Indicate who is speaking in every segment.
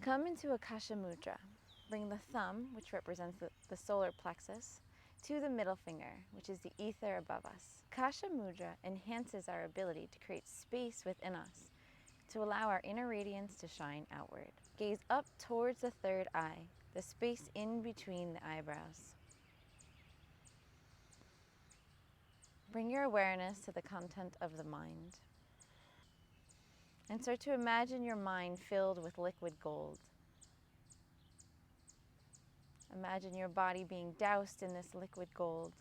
Speaker 1: Come into Akasha Mudra. Bring the thumb, which represents the solar plexus, to the middle finger, which is the ether above us. Akasha Mudra enhances our ability to create space within us, to allow our inner radiance to shine outward. Gaze up towards the third eye, the space in between the eyebrows. Bring your awareness to the content of the mind. And start to imagine your mind filled with liquid gold. Imagine your body being doused in this liquid gold.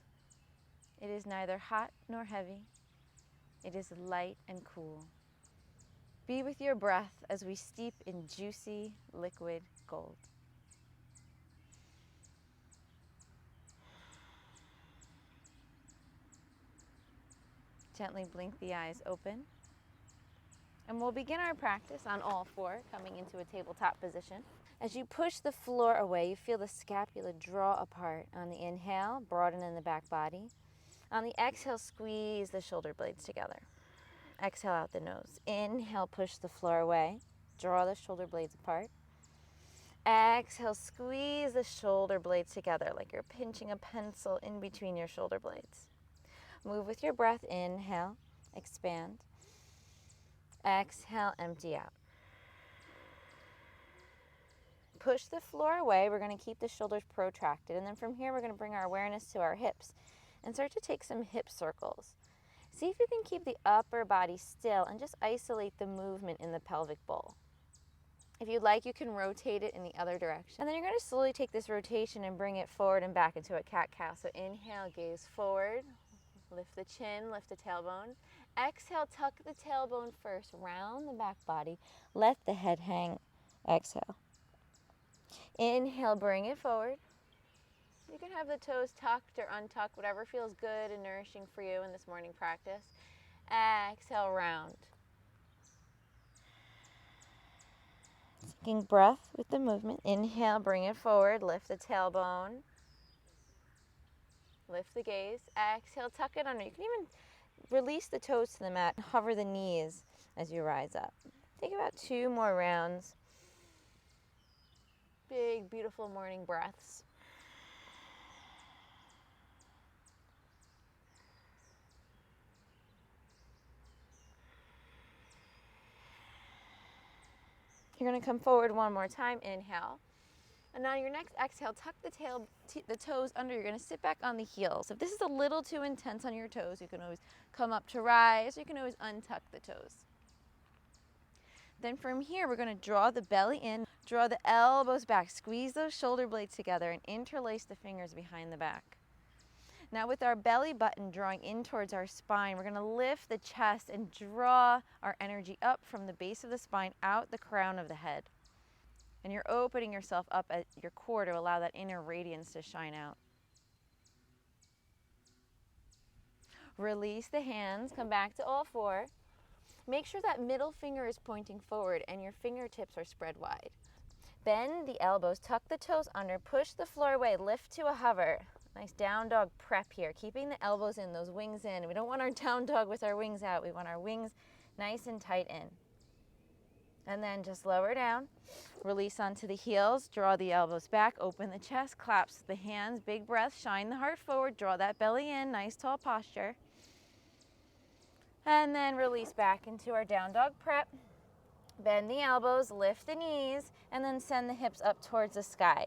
Speaker 1: It is neither hot nor heavy. It is light and cool. Be with your breath as we steep in juicy liquid gold. Gently blink the eyes open. And we'll begin our practice on all four, coming into a tabletop position. As you push the floor away, you feel the scapula draw apart. On the inhale, broaden in the back body. On the exhale, squeeze the shoulder blades together. Exhale out the nose. Inhale, push the floor away. Draw the shoulder blades apart. Exhale, squeeze the shoulder blades together like you're pinching a pencil in between your shoulder blades. Move with your breath. Inhale, expand. Exhale, empty out. Push the floor away. We're going to keep the shoulders protracted. And then from here, we're going to bring our awareness to our hips and start to take some hip circles. See if you can keep the upper body still and just isolate the movement in the pelvic bowl. If you'd like, you can rotate it in the other direction. And then you're going to slowly take this rotation and bring it forward and back into a cat-cow. So inhale, gaze forward. Lift the chin, lift the tailbone. Exhale, tuck the tailbone first, round the back body. Let the head hang. Exhale. Inhale, bring it forward. You can have the toes tucked or untucked, whatever feels good and nourishing for you in this morning practice. Exhale, round. Taking breath with the movement. Inhale, bring it forward, lift the tailbone. Lift the gaze. Exhale, tuck it under. You can even release the toes to the mat. Hover the knees as you rise up. Take about 2 more rounds. Big, beautiful morning breaths. You're going to come forward one more time. Inhale. And on your next exhale, tuck the toes under. You're going to sit back on the heels. If this is a little too intense on your toes, you can always come up to rise. You can always untuck the toes. Then from here, we're going to draw the belly in, draw the elbows back, squeeze those shoulder blades together, and interlace the fingers behind the back. Now with our belly button drawing in towards our spine, we're going to lift the chest and draw our energy up from the base of the spine, out the crown of the head. And you're opening yourself up at your core to allow that inner radiance to shine out. Release the hands, come back to all four. Make sure that middle finger is pointing forward and your fingertips are spread wide. Bend the elbows, tuck the toes under, push the floor away, lift to a hover. Nice down dog prep here, keeping the elbows in, those wings in. We don't want our down dog with our wings out. We want our wings nice and tight in. And then just lower down, release onto the heels, draw the elbows back, open the chest, collapse the hands, big breath, shine the heart forward, draw that belly in, nice tall posture. And then release back into our down dog prep. Bend the elbows, lift the knees, and then send the hips up towards the sky.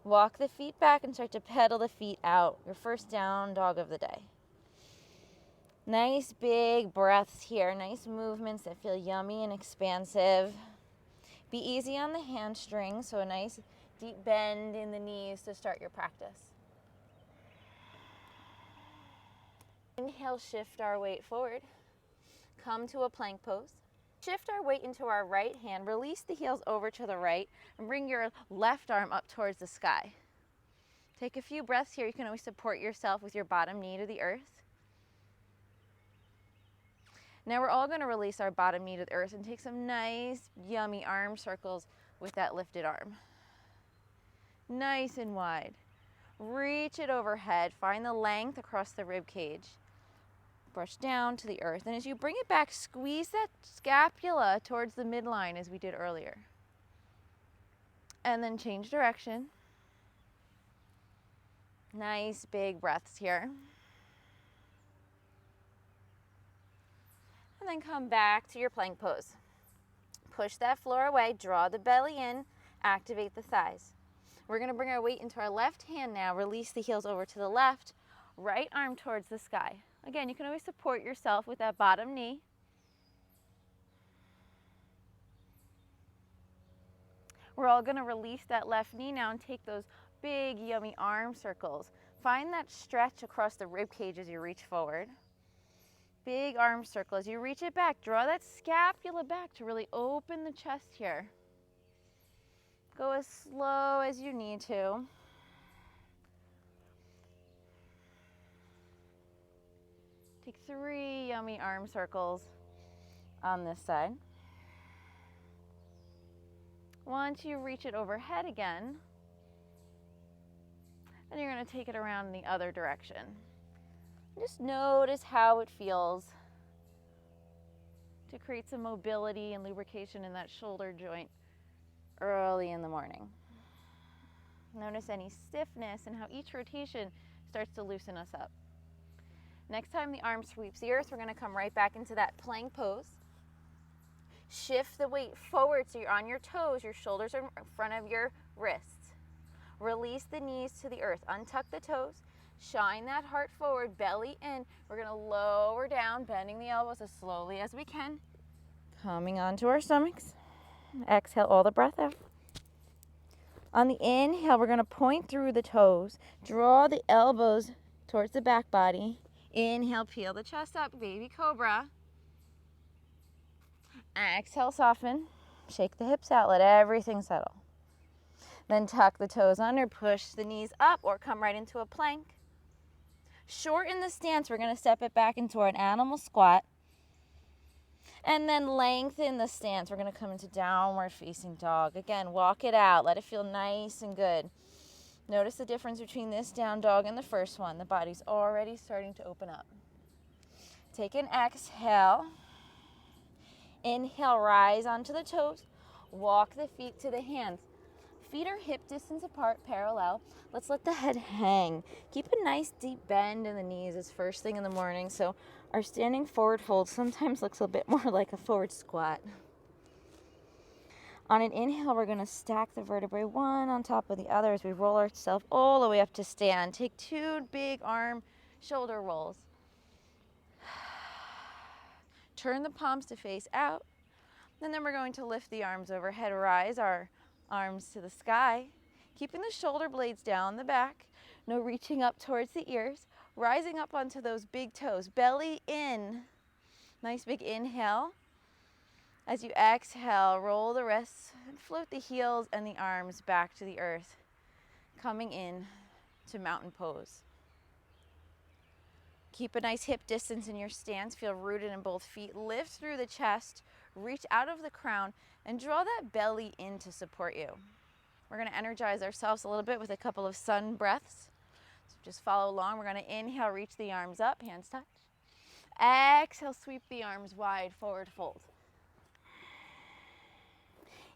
Speaker 1: Walk the feet back and start to pedal the feet out. Your first down dog of the day. Nice big breaths here, nice movements that feel yummy and expansive. Be easy on the hamstrings, so a nice deep bend in the knees to start your practice. Inhale, shift our weight forward. Come to a plank pose. Shift our weight into our right hand, release the heels over to the right, and bring your left arm up towards the sky. Take a few breaths here. You can always support yourself with your bottom knee to the earth. Now we're all going to release our bottom knee to the earth and take some nice, yummy arm circles with that lifted arm. Nice and wide. Reach it overhead. Find the length across the rib cage. Brush down to the earth. And as you bring it back, squeeze that scapula towards the midline as we did earlier. and then change direction. Nice big breaths here. And then come back to your plank pose. Push that floor away, draw the belly in, activate the thighs. We're going to bring our weight into our left hand now, release the heels over to the left, right arm towards the sky. Again, you can always support yourself with that bottom knee. We're all going to release that left knee now and take those big, yummy arm circles. Find that stretch across the rib cage as you reach forward. Big arm circle. As you reach it back, draw that scapula back to really open the chest here. Go as slow as you need to. Take 3 yummy arm circles on this side. Once you reach it overhead again, then you're going to take it around in the other direction. Just notice how it feels to create some mobility and lubrication in that shoulder joint early in the morning. Notice any stiffness and how each rotation starts to loosen us up. Next time the arm sweeps the earth, we're going to come right back into that plank pose. Shift the weight forward so you're on your toes, your shoulders are in front of your wrists. Release the knees to the earth, untuck the toes, shine that heart forward, belly in. We're going to lower down, bending the elbows as slowly as we can. Coming onto our stomachs. Exhale all the breath out. On the inhale, we're going to point through the toes. Draw the elbows towards the back body. Inhale, peel the chest up, baby cobra. Exhale, soften. Shake the hips out, let everything settle. Then tuck the toes under, push the knees up or come right into a plank. Shorten the stance, we're going to step it back into an animal squat. And then lengthen the stance. We're going to come into downward facing dog. Again, walk it out. Let it feel nice and good. Notice the difference between this down dog and the first one. The body's already starting to open up. Take an exhale. Inhale, rise onto the toes. Walk the feet to the hands. Feet are hip distance apart, parallel. Let's let the head hang. Keep a nice deep bend in the knees. It's first thing in the morning, so our standing forward fold sometimes looks a bit more like a forward squat. On an inhale, we're going to stack the vertebrae one on top of the other as we roll ourselves all the way up to stand. Take 2 big arm shoulder rolls. Turn the palms to face out. And then we're going to lift the arms overhead, rise our arms to the sky, keeping the shoulder blades down the back, no reaching up towards the ears, rising up onto those big toes, belly in. Nice big inhale. As you exhale, roll the wrists and float the heels and the arms back to the earth, coming in to mountain pose. Keep a nice hip distance in your stance, feel rooted in both feet, lift through the chest, reach out of the crown, and draw that belly in to support you. We're going to energize ourselves a little bit with a couple of sun breaths. So just follow along. We're going to inhale, reach the arms up, hands touch. Exhale, sweep the arms wide, forward fold.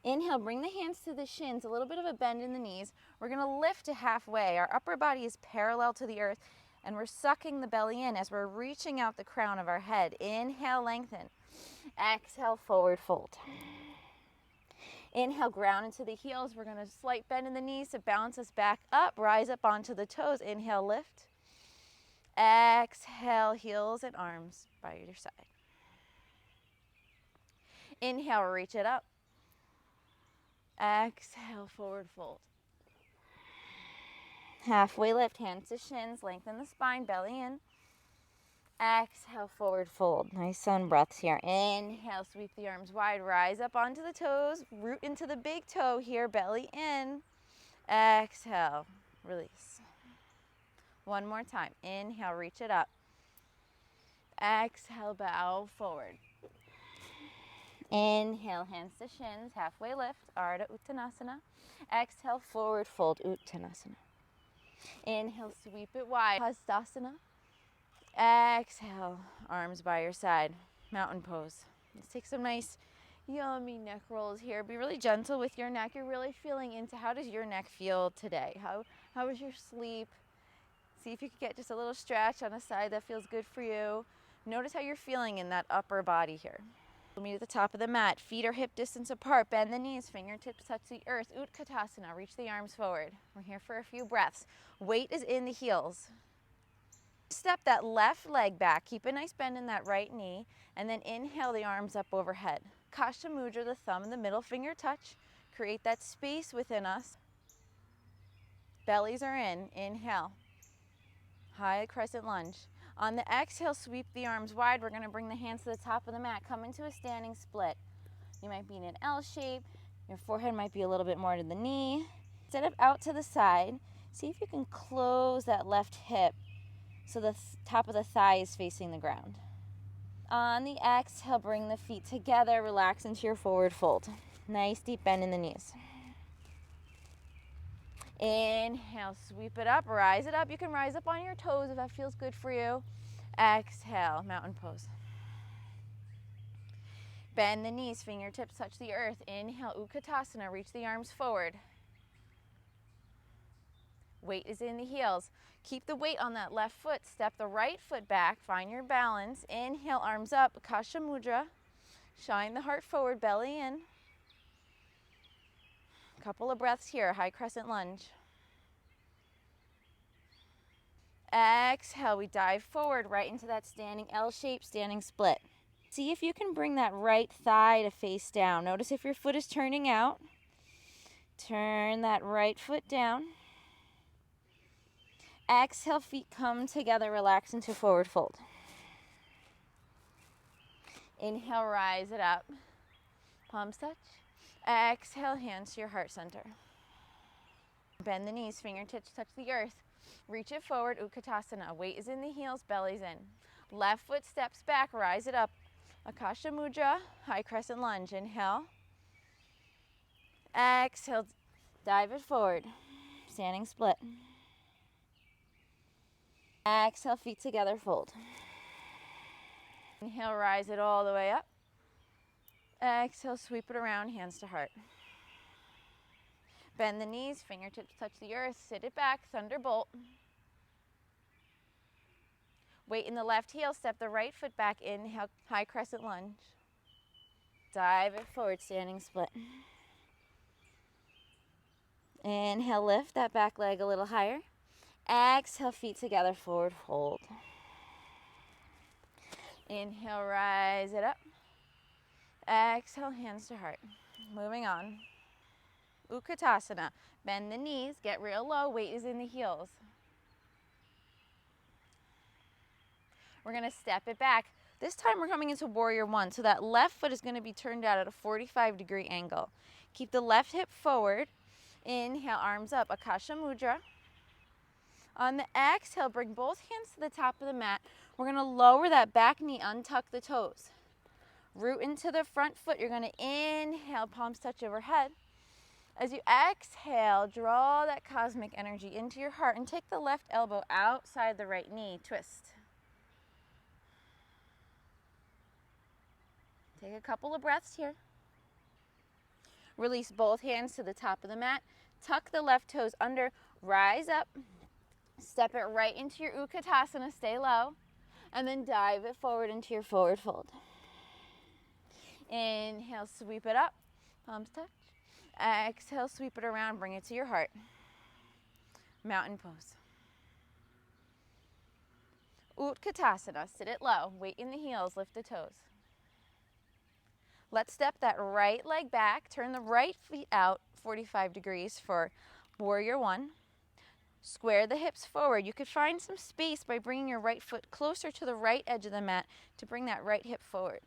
Speaker 1: Inhale, bring the hands to the shins, a little bit of a bend in the knees. We're going to lift to halfway. Our upper body is parallel to the earth, and we're sucking the belly in as we're reaching out the crown of our head. Inhale, lengthen. Exhale, forward fold. Inhale, ground into the heels. We're going to slight bend in the knees to bounce us back up. Rise up onto the toes. Inhale, lift. Exhale, heels and arms by your side. Inhale, reach it up. Exhale, forward fold. Halfway lift, hands to shins, lengthen the spine, belly in. Exhale, forward fold. Nice sun breaths here. Inhale, sweep the arms wide, rise up onto the toes, root into the big toe here, belly in. Exhale, release. One more time. Inhale, reach it up. Exhale, bow forward. Inhale, hands to shins, halfway lift, Ardha Uttanasana. Exhale, forward fold, Uttanasana. Inhale, sweep it wide, Hastasana. Exhale, arms by your side, mountain pose. Let's take some nice Yummy neck rolls here. Be really gentle with your neck. You're really feeling into how does your neck feel today? How was your sleep? See if you can get just a little stretch on a side that feels good for you. Notice how you're feeling in that upper body here. We'll meet at the top of the mat. Feet are hip distance apart. Bend the knees, fingertips touch the earth. Ukatasana, reach the arms forward. We're here for a few breaths. Weight is in the heels. Step that left leg back. Keep a nice bend in that right knee. And then inhale the arms up overhead. Kasha Mudra, the thumb and the middle finger touch. Create that space within us. Bellies are in. Inhale. High crescent lunge. On the exhale, sweep the arms wide. We're going to bring the hands to the top of the mat. Come into a standing split. You might be in an L shape. Your forehead might be a little bit more to the knee. Instead of out to the side, see if you can close that left hip so the top of the thigh is facing the ground. On the exhale, bring the feet together. Relax into your forward fold. Nice deep bend in the knees. Inhale, sweep it up, rise it up. You can rise up on your toes if that feels good for you. Exhale, mountain pose. Bend the knees, fingertips touch the earth. Inhale, Ukatasana, reach the arms forward. Weight is in the heels. Keep the weight on that left foot. Step the right foot back, find your balance. Inhale, arms up, Kasha Mudra. Shine the heart forward, belly in. Couple of breaths here, high crescent lunge. Exhale, we dive forward right into that standing L shape, standing split. See if you can bring that right thigh to face down. Notice if your foot is turning out. Turn that right foot down. Exhale, feet come together, relax into forward fold. Inhale, rise it up. Palms touch. Exhale, hands to your heart center. Bend the knees, fingertips touch the earth. Reach it forward, Ukatasana. Weight is in the heels, belly's in. Left foot steps back, rise it up. Akasha Mudra, high crescent lunge. Inhale. Exhale, dive it forward. Standing split. Exhale, feet together, fold. Inhale, rise it all the way up. Exhale, sweep it around, hands to heart. Bend the knees, fingertips touch the earth, sit it back, thunderbolt. Weight in the left heel, step the right foot back, inhale, high crescent lunge. Dive it forward, standing split. Inhale, lift that back leg a little higher. Exhale, feet together, forward fold. Inhale, rise it up. Exhale, hands to heart. Moving on. Ukatasana. Bend the knees, get real low, weight is in the heels. We're going to step it back. This time we're coming into warrior one, so that left foot is going to be turned out at a 45-degree angle. Keep the left hip forward. Inhale, arms up, Akasha Mudra. On the exhale, bring both hands to the top of the mat. We're going to lower that back knee, untuck the toes. Root into the front foot. You're going to inhale, palms touch overhead. As you exhale, draw that cosmic energy into your heart and take the left elbow outside the right knee. Twist. Take a couple of breaths here. Release both hands to the top of the mat. Tuck the left toes under. Rise up. Step it right into your Ukatasana. Stay low. And then dive it forward into your forward fold. Inhale, sweep it up. Palms touch. Exhale, sweep it around. Bring it to your heart. Mountain pose. Ukatasana. Sit it low. Weight in the heels. Lift the toes. Let's step that right leg back. Turn the right feet out 45 degrees for warrior one. Square the hips forward. You could find some space by bringing your right foot closer to the right edge of the mat to bring that right hip forward.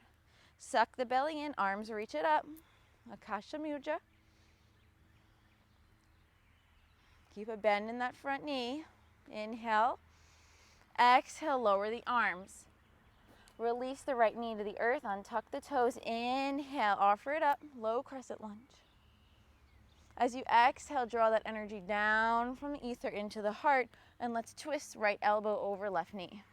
Speaker 1: Suck the belly in, arms reach it up. Akasha Mudra. Keep a bend in that front knee. Inhale. Exhale, lower the arms. Release the right knee to the earth, untuck the toes. Inhale, offer it up, low crescent lunge. As you exhale, draw that energy down from the ether into the heart, and let's twist right elbow over left knee.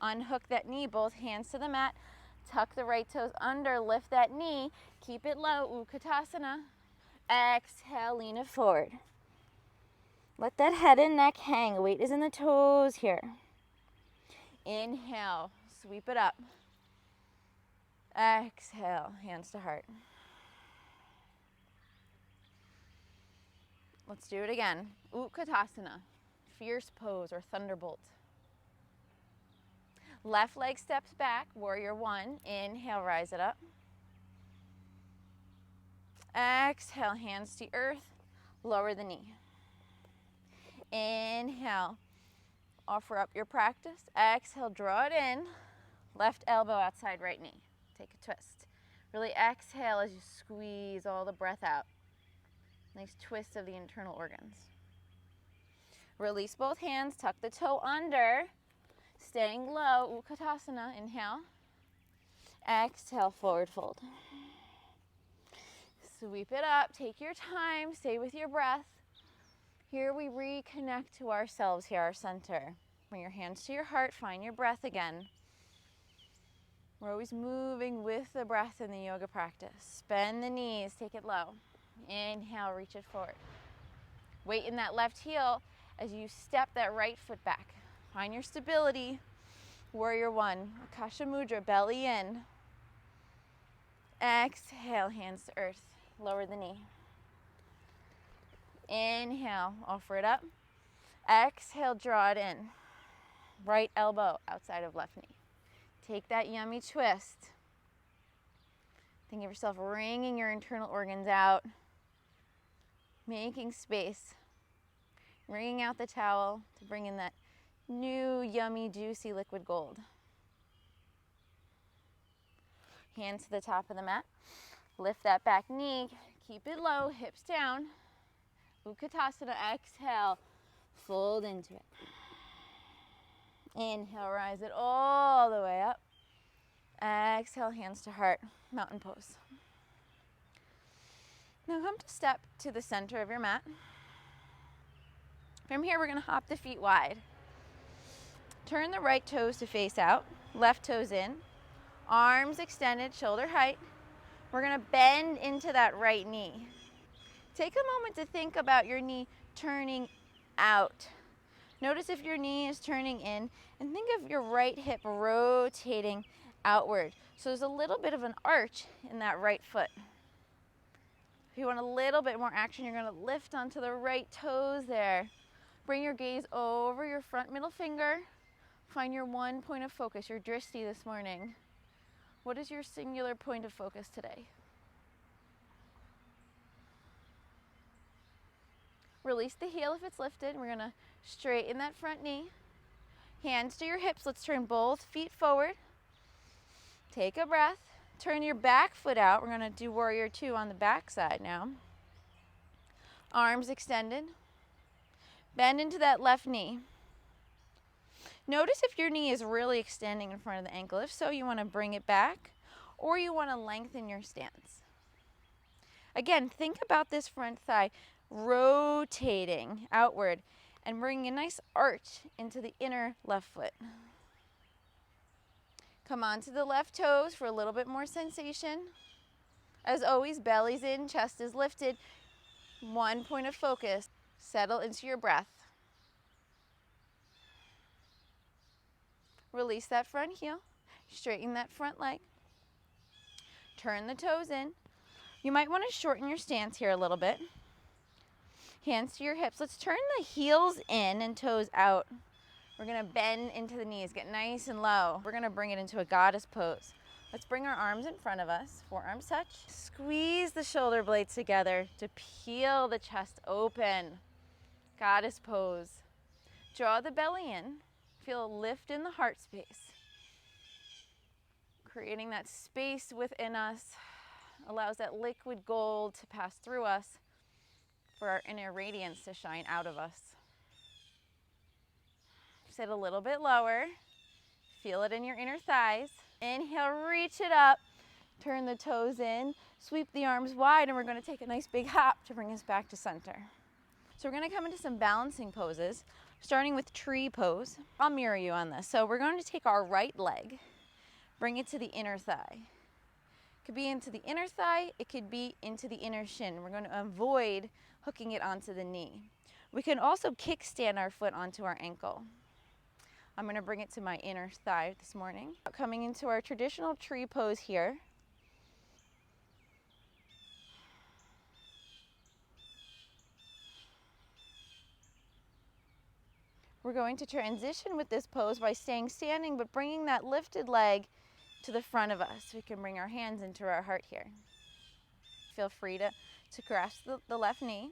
Speaker 1: Unhook that knee, both hands to the mat. Tuck the right toes under, lift that knee. Keep it low, Ukatasana. Exhale, lean it forward. Let that head and neck hang. Weight is in the toes here. Inhale, sweep it up. Exhale, hands to heart. Let's do it again. Ukatasana, fierce pose or thunderbolt. Left leg steps back, warrior one. Inhale, rise it up. Exhale, hands to earth, lower the knee. Inhale, offer up your practice. Exhale, draw it in. Left elbow outside right knee. Take a twist. Really exhale as you squeeze all the breath out. Nice twist of the internal organs. Release both hands, tuck the toe under. Staying low, Ukatasana, inhale. Exhale, forward fold. Sweep it up, take your time, stay with your breath. Here we reconnect to ourselves here, our center. Bring your hands to your heart, find your breath again. We're always moving with the breath in the yoga practice. Bend the knees, take it low. Inhale, reach it forward. Weight in that left heel as you step that right foot back. Find your stability. Warrior one, Akasha Mudra, belly in. Exhale, hands to earth. Lower the knee. Inhale, offer it up. Exhale, draw it in. Right elbow outside of left knee. Take that yummy twist. Think of yourself wringing your internal organs out. Making space. Wringing out the towel to bring in that new, yummy, juicy liquid gold. Hands to the top of the mat. Lift that back knee. Keep it low, hips down. Ukatasana, exhale. Fold into it. Inhale, rise it all the way up. Exhale, hands to heart, mountain pose. Now come to step to the center of your mat. From here, we're going to hop the feet wide. Turn the right toes to face out, left toes in, arms extended, shoulder height. We're going to bend into that right knee. Take a moment to think about your knee turning out. Notice if your knee is turning in, and think of your right hip rotating outward. So there's a little bit of an arch in that right foot. If you want a little bit more action, you're going to lift onto the right toes there. Bring your gaze over your front middle finger. Find your one point of focus, your drishti this morning. What is your singular point of focus today? Release the heel if it's lifted. We're going to straighten that front knee. Hands to your hips. Let's turn both feet forward. Take a breath. Turn your back foot out. We're going to do warrior two on the back side now. Arms extended. Bend into that left knee. Notice if your knee is really extending in front of the ankle. If so, you want to bring it back, or you want to lengthen your stance. Again, think about this front thigh rotating outward and bringing a nice arch into the inner left foot. Come onto the left toes for a little bit more sensation. As always, belly's in, chest is lifted. One point of focus. Settle into your breath. Release that front heel. Straighten that front leg. Turn the toes in. You might want to shorten your stance here a little bit. Hands to your hips. Let's turn the heels in and toes out. We're going to bend into the knees. Get nice and low. We're going to bring it into a goddess pose. Let's bring our arms in front of us. Forearms touch. Squeeze the shoulder blades together to peel the chest open. Goddess pose. Draw the belly in. Feel a lift in the heart space. Creating that space within us allows that liquid gold to pass through us for our inner radiance to shine out of us. Sit a little bit lower. Feel it in your inner thighs. Inhale, reach it up. Turn the toes in. Sweep the arms wide, and we're going to take a nice big hop to bring us back to center. So we're going to come into some balancing poses. starting with tree pose. I'll mirror you on this. So we're going to take our right leg, bring it to the inner thigh. It could be into the inner thigh, it could be into the inner shin. We're going to avoid hooking it onto the knee. We can also kickstand our foot onto our ankle. I'm going to bring it to my inner thigh this morning. Coming into our traditional tree pose here. We're going to transition with this pose by staying standing, but bringing that lifted leg to the front of us. We can bring our hands into our heart here. Feel free to grasp the left knee.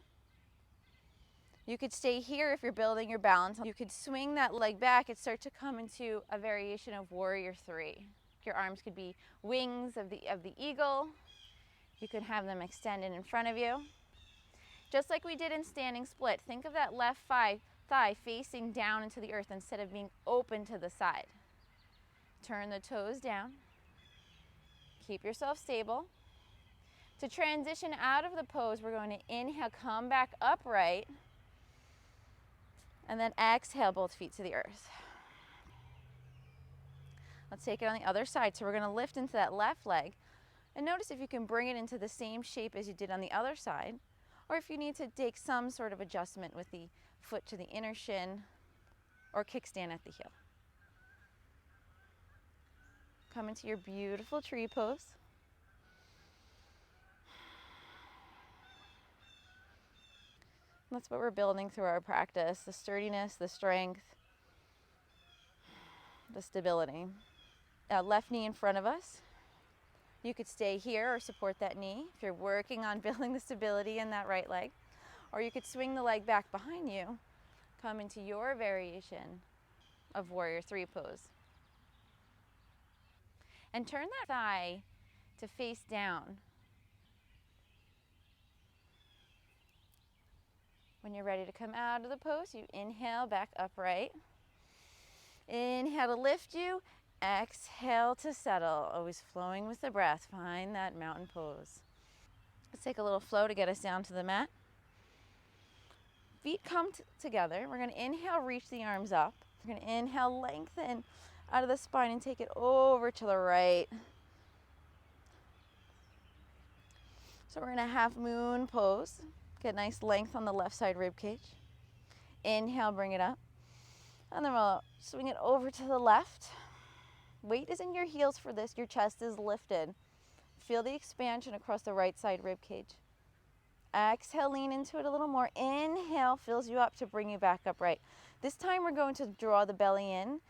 Speaker 1: You could stay here if you're building your balance. You could swing that leg back and start to come into a variation of warrior three. Your arms could be wings of the eagle. You could have them extended in front of you. Just like we did in standing split, think of that left thigh facing down into the earth instead of being open to the side. Turn the toes down. Keep yourself stable. To transition out of the pose, we're going to inhale, come back upright, and then exhale both feet to the earth. Let's take it on the other side. So we're going to lift into that left leg, and notice if you can bring it into the same shape as you did on the other side, or if you need to take some sort of adjustment with the foot to the inner shin or kickstand at the heel. Come into your beautiful tree pose. That's what we're building through our practice, the sturdiness, the strength, the stability. Left knee in front of us. You could stay here or support that knee if you're working on building the stability in that right leg. Or you could swing the leg back behind you, come into your variation of warrior three pose. And turn that thigh to face down. When you're ready to come out of the pose, you inhale back upright. Inhale to lift you, exhale to settle, always flowing with the breath. Find that mountain pose. Let's take a little flow to get us down to the mat. Feet come together. We're going to inhale, reach the arms up. We're going to inhale, lengthen out of the spine and take it over to the right. So we're in a half moon pose. Get nice length on the left side rib cage. Inhale, bring it up. And then we'll swing it over to the left. Weight is in your heels for this. Your chest is lifted. Feel the expansion across the right side rib cage. Exhale, lean into it a little more. Inhale, fills you up to bring you back upright. This time we're going to draw the belly in.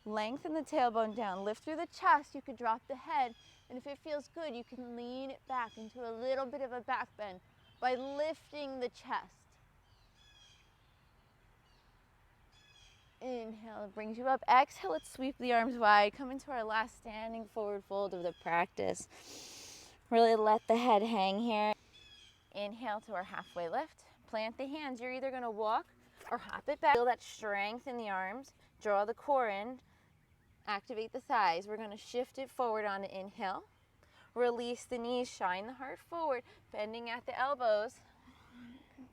Speaker 1: Lengthen the tailbone down. Lift through the chest. You could drop the head. And if it feels good, you can lean it back into a little bit of a back bend by lifting the chest. Inhale, it brings you up. Exhale, let's sweep the arms wide. Come into our last standing forward fold of the practice. Really let the head hang here. Inhale to our halfway lift. Plant the hands. You're either going to walk or hop it back. Feel that strength in the arms. Draw the core in. Activate the thighs. We're going to shift it forward on the inhale. Release the knees. Shine the heart forward. Bending at the elbows.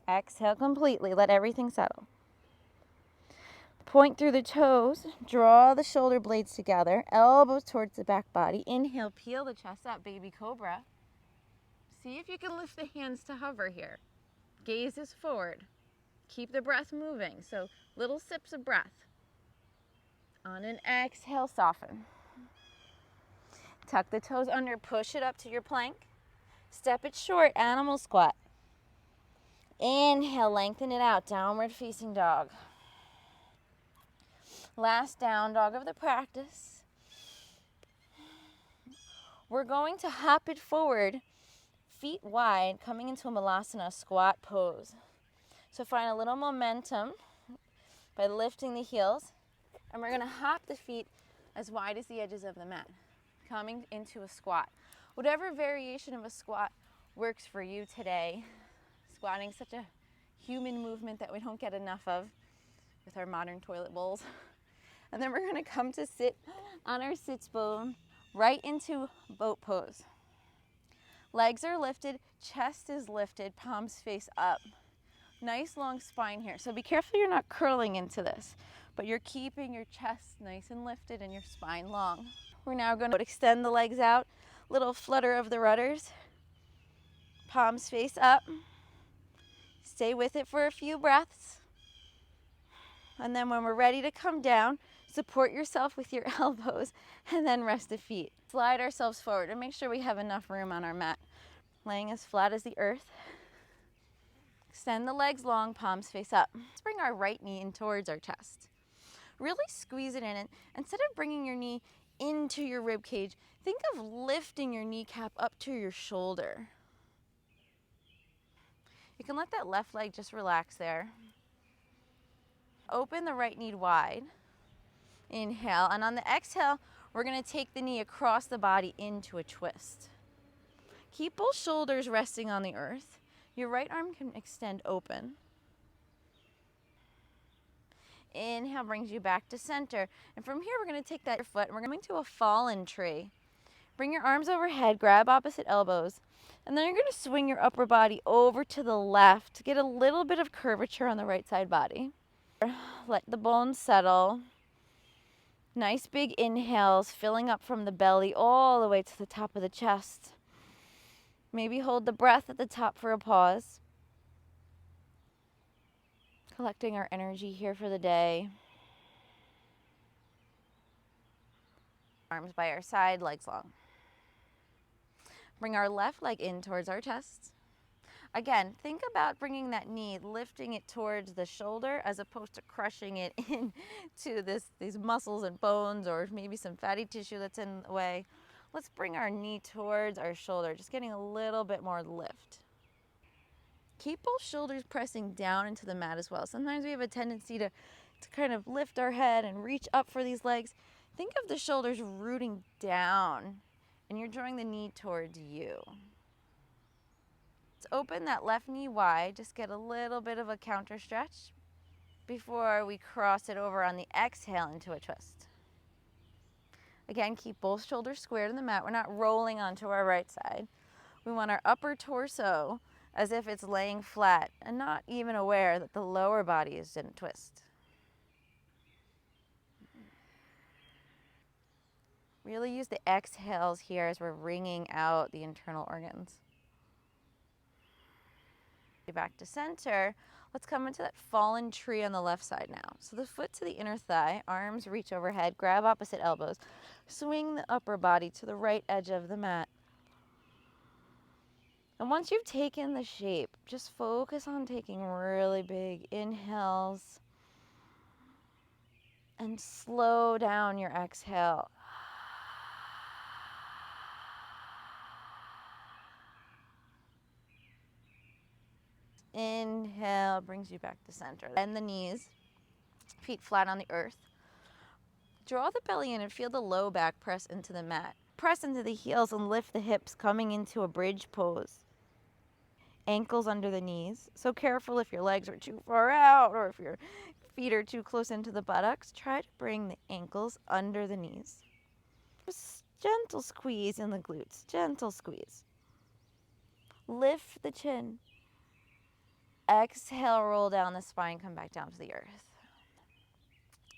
Speaker 1: Exhale completely. Let everything settle. Point through the toes. Draw the shoulder blades together. Elbows towards the back body. Inhale. Peel the chest up. Baby cobra. See if you can lift the hands to hover here. Gaze is forward. Keep the breath moving. So little sips of breath. On an exhale, soften. Tuck the toes under. Push it up to your plank. Step it short. Animal squat. Inhale. Lengthen it out. Downward facing dog. Last down dog of the practice. We're going to hop it forward, feet wide, coming into a malasana squat pose. So find a little momentum by lifting the heels, and we're going to hop the feet as wide as the edges of the mat, coming into a squat. Whatever variation of a squat works for you today. Squatting is such a human movement that we don't get enough of with our modern toilet bowls. And then we're going to come to sit on our sits bone right into boat pose. Legs are lifted, chest is lifted, palms face up. Nice long spine here. So be careful you're not curling into this, but you're keeping your chest nice and lifted and your spine long. We're now going to extend the legs out, little flutter of the rudders, palms face up. Stay with it for a few breaths. And then when we're ready to come down, support yourself with your elbows and then rest the feet. Slide ourselves forward and make sure we have enough room on our mat. Laying as flat as the earth. Extend the legs long, palms face up. Let's bring our right knee in towards our chest. Really squeeze it in, and instead of bringing your knee into your rib cage, think of lifting your kneecap up to your shoulder. You can let that left leg just relax there. Open the right knee wide. Inhale, and on the exhale, we're going to take the knee across the body into a twist. Keep both shoulders resting on the earth. Your right arm can extend open. Inhale brings you back to center. And from here, we're going to take that foot and we're going to a fallen tree. Bring your arms overhead, grab opposite elbows, and then you're going to swing your upper body over to the left to get a little bit of curvature on the right side body. Let the bones settle. Nice big inhales, filling up from the belly all the way to the top of the chest. Maybe hold the breath at the top for a pause. Collecting our energy here for the day. Arms by our side, legs long. Bring our left leg in towards our chest. Again, think about bringing that knee, lifting it towards the shoulder as opposed to crushing it into these muscles and bones or maybe some fatty tissue that's in the way. Let's bring our knee towards our shoulder, just getting a little bit more lift. Keep both shoulders pressing down into the mat as well. Sometimes we have a tendency to kind of lift our head and reach up for these legs. Think of the shoulders rooting down and you're drawing the knee towards you. Let's open that left knee wide, just get a little bit of a counter stretch before we cross it over on the exhale into a twist. Again, keep both shoulders squared in the mat. We're not rolling onto our right side. We want our upper torso as if it's laying flat and not even aware that the lower body is in a twist. Really use the exhales here as we're wringing out the internal organs. Back to center. Let's come into that fallen tree on the left side now. So the foot to the inner thigh, arms reach overhead, grab opposite elbows, swing the upper body to the right edge of the mat. And once you've taken the shape, just focus on taking really big inhales and slow down your exhale. Inhale brings you back to center. Bend the knees, feet flat on the earth. Draw the belly in and feel the low back press into the mat. Press into the heels and lift the hips, coming into a bridge pose. Ankles under the knees. So careful if your legs are too far out or if your feet are too close into the buttocks. Try to bring the ankles under the knees. Just gentle squeeze in the glutes. Gentle squeeze. Lift the chin. Exhale, roll down the spine, come back down to the earth.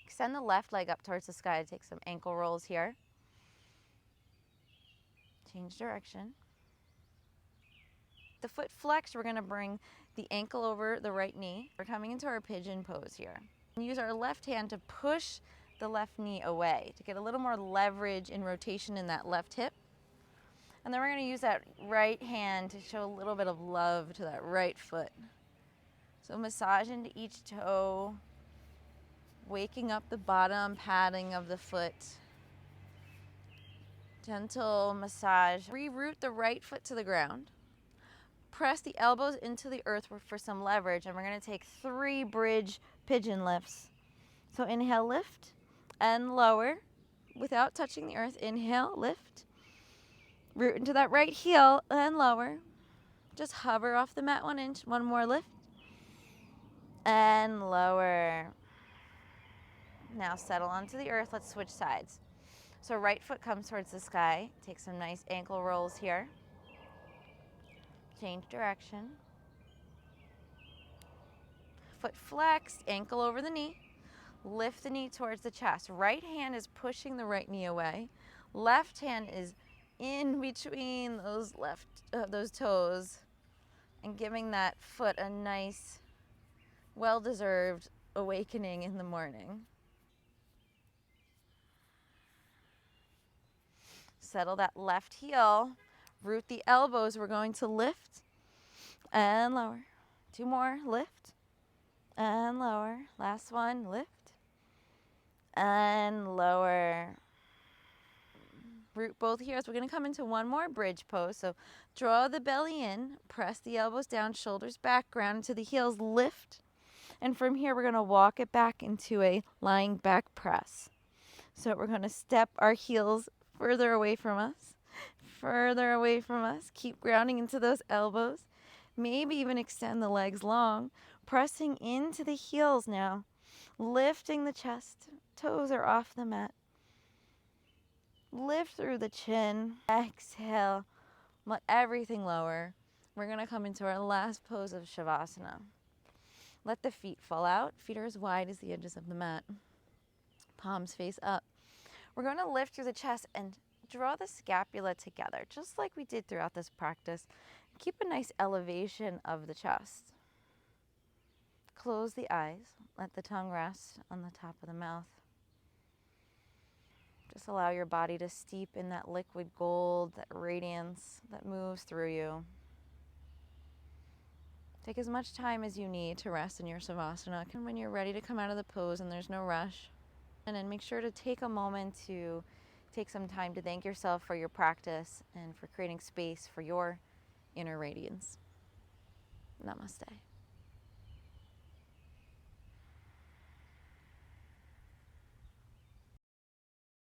Speaker 1: Extend the left leg up towards the sky. Take some ankle rolls here. Change direction. The foot flex, we're going to bring the ankle over the right knee. We're coming into our pigeon pose here. Use our left hand to push the left knee away to get a little more leverage and rotation in that left hip. And then we're going to use that right hand to show a little bit of love to that right foot. So massage into each toe, waking up the bottom padding of the foot. Gentle massage. Reroot the right foot to the ground. Press the elbows into the earth for some leverage, and we're going to take 3 bridge pigeon lifts. So inhale, lift, and lower without touching the earth. Inhale, lift. Root into that right heel, and lower. Just hover off the mat 1 inch. 1 more lift. And lower. Now settle onto the earth. Let's switch sides. So right foot comes towards the sky. Take some nice ankle rolls here. Change direction. foot flexed, ankle over the knee. Lift the knee towards the chest. Right hand is pushing the right knee away. Left hand is in between those toes and giving that foot a nice, well-deserved awakening in the morning. Settle that left heel. Root the elbows. We're going to lift and lower. 2 more. Lift and lower. Last one. Lift and lower. Root both heels. We're going to come into one more bridge pose. So draw the belly in, press the elbows down, shoulders back, ground into the heels, lift. And from here, we're going to walk it back into a lying back press. So we're going to step our heels further away from us, further away from us. Keep grounding into those elbows. Maybe even extend the legs long, pressing into the heels now, lifting the chest. Toes are off the mat. Lift through the chin. Exhale. Let everything lower. We're going to come into our last pose of Shavasana. Let the feet fall out. Feet are as wide as the edges of the mat. Palms face up. We're going to lift through the chest and draw the scapula together, just like we did throughout this practice. Keep a nice elevation of the chest. Close the eyes. Let the tongue rest on the top of the mouth. Just allow your body to steep in that liquid gold, that radiance that moves through you. Take as much time as you need to rest in your Shavasana. And when you're ready to come out of the pose and there's no rush, and then make sure to take a moment to take some time to thank yourself for your practice and for creating space for your inner radiance. Namaste.